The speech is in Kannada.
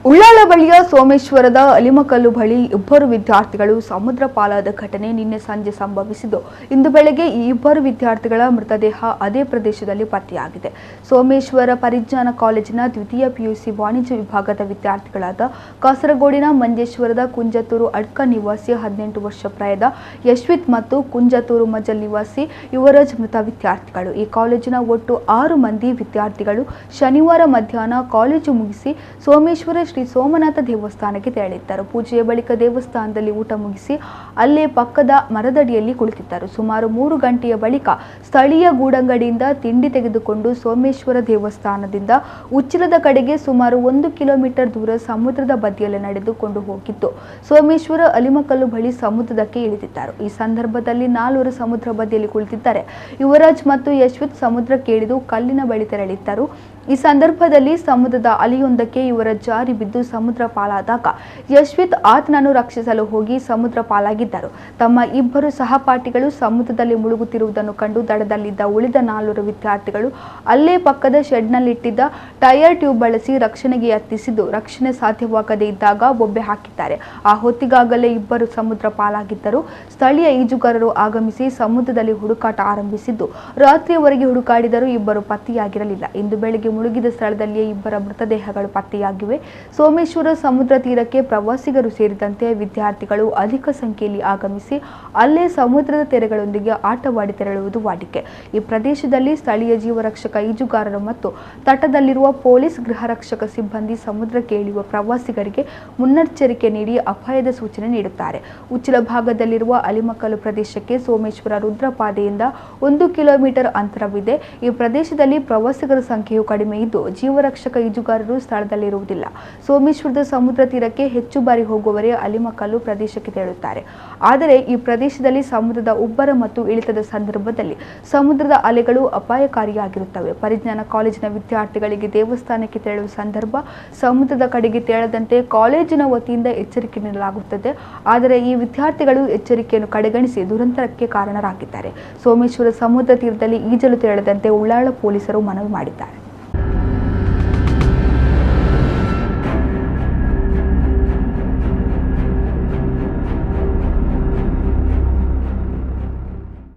ಉಳ್ಳಾಲ ಬಳಿಯ ಸೋಮೇಶ್ವರದ ಅಲಿಮಕಲ್ಲು ಬಳಿ ಇಬ್ಬರು ವಿದ್ಯಾರ್ಥಿಗಳು ಸಮುದ್ರ ಪಾಲಾದ ಘಟನೆ ನಿನ್ನೆ ಸಂಜೆ ಸಂಭವಿಸಿದ್ದು, ಇಂದು ಬೆಳಗ್ಗೆ ಈ ಇಬ್ಬರು ವಿದ್ಯಾರ್ಥಿಗಳ ಮೃತದೇಹ ಅದೇ ಪ್ರದೇಶದಲ್ಲಿ ಪತ್ತೆಯಾಗಿದೆ. ಸೋಮೇಶ್ವರ ಪರಿಜ್ಞಾನ ಕಾಲೇಜಿನ ದ್ವಿತೀಯ ಪಿಯುಸಿ ವಾಣಿಜ್ಯ ವಿಭಾಗದ ವಿದ್ಯಾರ್ಥಿಗಳಾದ ಕಾಸರಗೋಡಿನ ಮಂಜೇಶ್ವರದ ಕುಂಜತೂರು ಅಡ್ಕ ನಿವಾಸಿ 18 ವರ್ಷ ಪ್ರಾಯದ ಯಶ್ವಿತ್ ಮತ್ತು ಕುಂಜತೂರು ಮಜಲ್ ನಿವಾಸಿ ಯುವರಾಜ್ ಮೃತ ವಿದ್ಯಾರ್ಥಿಗಳು. ಈ ಕಾಲೇಜಿನ ಒಟ್ಟು 6 ಮಂದಿ ವಿದ್ಯಾರ್ಥಿಗಳು ಶನಿವಾರ ಮಧ್ಯಾಹ್ನ ಕಾಲೇಜು ಮುಗಿಸಿ ಸೋಮೇಶ್ವರ ಶ್ರೀ ಸೋಮನಾಥ ದೇವಸ್ಥಾನಕ್ಕೆ ತೆರಳಿದ್ದರು. ಪೂಜೆಯ ಬಳಿಕ ದೇವಸ್ಥಾನದಲ್ಲಿ ಊಟ ಮುಗಿಸಿ ಅಲ್ಲೇ ಪಕ್ಕದ ಮರದಡಿಯಲ್ಲಿ ಕುಳಿತಿದ್ದರು. ಸುಮಾರು 3 ಗಂಟೆಯ ಬಳಿಕ ಸ್ಥಳೀಯ ಗೂಡಂಗಡಿಯಿಂದ ತಿಂಡಿ ತೆಗೆದುಕೊಂಡು ಸೋಮೇಶ್ವರ ದೇವಸ್ಥಾನದಿಂದ ಉಚ್ಚಿಲದ ಕಡೆಗೆ ಸುಮಾರು 1 ಕಿಲೋಮೀಟರ್ ದೂರ ಸಮುದ್ರದ ಬದಿಯಲ್ಲಿ ನಡೆದುಕೊಂಡು ಹೋಗಿದ್ದು, ಸೋಮೇಶ್ವರ ಅಲಿಮಕಲ್ಲು ಬಳಿ ಸಮುದ್ರಕ್ಕೆ ಇಳಿದಿದ್ದರು. ಈ ಸಂದರ್ಭದಲ್ಲಿ 4 ಸಮುದ್ರ ಬದಿಯಲ್ಲಿ ಕುಳಿತಿದ್ದರೆ ಯುವರಾಜ್ ಮತ್ತು ಯಶ್ವಿತ್ ಸಮುದ್ರಕ್ಕೆ ಇಳಿದು ಕಲ್ಲಿನ ಬಳಿ ತೆರಳಿದ್ದರು. ಈ ಸಂದರ್ಭದಲ್ಲಿ ಸಮುದ್ರದ ಅಲೆಯೊಂದಕ್ಕೆ ಯುವರಾಜ್ ಜಾರಿ ಬಿದ್ದು ಸಮುದ್ರ ಪಾಲಾದಾಗ ಯಶ್ವಿತ್ ಆತನನ್ನು ರಕ್ಷಿಸಲು ಹೋಗಿ ಸಮುದ್ರ ಪಾಲಾಗಿದ್ದರು. ತಮ್ಮ ಇಬ್ಬರು ಸಹಪಾಠಿಗಳು ಸಮುದ್ರದಲ್ಲಿ ಮುಳುಗುತ್ತಿರುವುದನ್ನು ಕಂಡು ದಡದಲ್ಲಿದ್ದ ಉಳಿದ 4 ವಿದ್ಯಾರ್ಥಿಗಳು ಅಲ್ಲೇ ಪಕ್ಕದ ಶೆಡ್ನಲ್ಲಿಟ್ಟಿದ್ದ ಟೈರ್ ಟ್ಯೂಬ್ ಬಳಸಿ ರಕ್ಷಣೆಗೆ ಯತ್ನಿಸಿದ್ದು, ರಕ್ಷಣೆ ಸಾಧ್ಯವಾಗದೇ ಇದ್ದಾಗ ಬೊಬ್ಬೆ ಹಾಕಿದ್ದಾರೆ. ಆ ಹೊತ್ತಿಗಾಗಲೇ ಇಬ್ಬರು ಸಮುದ್ರ ಪಾಲಾಗಿದ್ದರು. ಸ್ಥಳೀಯ ಈಜುಗಾರರು ಆಗಮಿಸಿ ಸಮುದ್ರದಲ್ಲಿ ಹುಡುಕಾಟ ಆರಂಭಿಸಿದ್ದು, ರಾತ್ರಿಯವರೆಗೆ ಹುಡುಕಾಡಿದರೂ ಇಬ್ಬರು ಪತ್ತೆಯಾಗಿರಲಿಲ್ಲ. ಇಂದು ಬೆಳಗ್ಗೆ ಮುಳುಗಿದ ಸ್ಥಳದಲ್ಲಿಯೇ ಇಬ್ಬರ ಮೃತದೇಹಗಳು ಪತ್ತೆಯಾಗಿವೆ. ಸೋಮೇಶ್ವರ ಸಮುದ್ರ ತೀರಕ್ಕೆ ಪ್ರವಾಸಿಗರು ಸೇರಿದಂತೆ ವಿದ್ಯಾರ್ಥಿಗಳು ಅಧಿಕ ಸಂಖ್ಯೆಯಲ್ಲಿ ಆಗಮಿಸಿ ಅಲ್ಲೇ ಸಮುದ್ರದ ತೆರೆಗಳೊಂದಿಗೆ ಆಟವಾಡಿ ತೆರಳುವುದು ವಾಡಿಕೆ. ಈ ಪ್ರದೇಶದಲ್ಲಿ ಸ್ಥಳೀಯ ಜೀವರಕ್ಷಕ ಈಜುಗಾರರು ಮತ್ತು ತಟದಲ್ಲಿರುವ ಪೊಲೀಸ್ ಗೃಹರಕ್ಷಕ ಸಿಬ್ಬಂದಿ ಸಮುದ್ರಕ್ಕೆ ಇಳಿಯುವ ಪ್ರವಾಸಿಗರಿಗೆ ಮುನ್ನೆಚ್ಚರಿಕೆ ನೀಡಿ ಅಪಾಯದ ಸೂಚನೆ ನೀಡುತ್ತಾರೆ. ಉಚ್ಚಿಲ ಭಾಗದಲ್ಲಿರುವ ಅಲಿಮಕಲ್ಲು ಪ್ರದೇಶಕ್ಕೆ ಸೋಮೇಶ್ವರ ರುದ್ರಪಾದೆಯಿಂದ 1 ಕಿಲೋಮೀಟರ್ ಅಂತರವಿದೆ. ಈ ಪ್ರದೇಶದಲ್ಲಿ ಪ್ರವಾಸಿಗರ ಸಂಖ್ಯೆಯು ಕಡಿಮೆ ಇದ್ದು, ಜೀವರಕ್ಷಕ ಈಜುಗಾರರು ಸ್ಥಳದಲ್ಲಿರುವುದಿಲ್ಲ. ಸೋಮೇಶ್ವರದ ಸಮುದ್ರ ತೀರಕ್ಕೆ ಹೆಚ್ಚು ಬಾರಿ ಹೋಗುವವರೇ ಅಲಿಮಕಲ್ಲು ಪ್ರದೇಶಕ್ಕೆ ತೆರಳುತ್ತಾರೆ. ಆದರೆ ಈ ಪ್ರದೇಶದಲ್ಲಿ ಸಮುದ್ರದ ಉಬ್ಬರ ಮತ್ತು ಇಳಿತದ ಸಂದರ್ಭದಲ್ಲಿ ಸಮುದ್ರದ ಅಲೆಗಳು ಅಪಾಯಕಾರಿಯಾಗಿರುತ್ತವೆ. ಪರಿಜ್ಞಾನ ಕಾಲೇಜಿನ ವಿದ್ಯಾರ್ಥಿಗಳಿಗೆ ದೇವಸ್ಥಾನಕ್ಕೆ ತೆರಳುವ ಸಂದರ್ಭ ಸಮುದ್ರದ ಕಡೆಗೆ ತೆರಳದಂತೆ ಕಾಲೇಜಿನ ವತಿಯಿಂದ ಎಚ್ಚರಿಕೆ ನೀಡಲಾಗುತ್ತದೆ. ಆದರೆ ಈ ವಿದ್ಯಾರ್ಥಿಗಳು ಎಚ್ಚರಿಕೆಯನ್ನು ಕಡೆಗಣಿಸಿ ದುರಂತಕ್ಕೆ ಕಾರಣರಾಗಿದ್ದಾರೆ. ಸೋಮೇಶ್ವರ ಸಮುದ್ರ ತೀರದಲ್ಲಿ ಈಜಲು ತೆರಳದಂತೆ ಉಳ್ಳಾಲ ಪೊಲೀಸರು ಮನವಿ ಮಾಡಿದ್ದಾರೆ.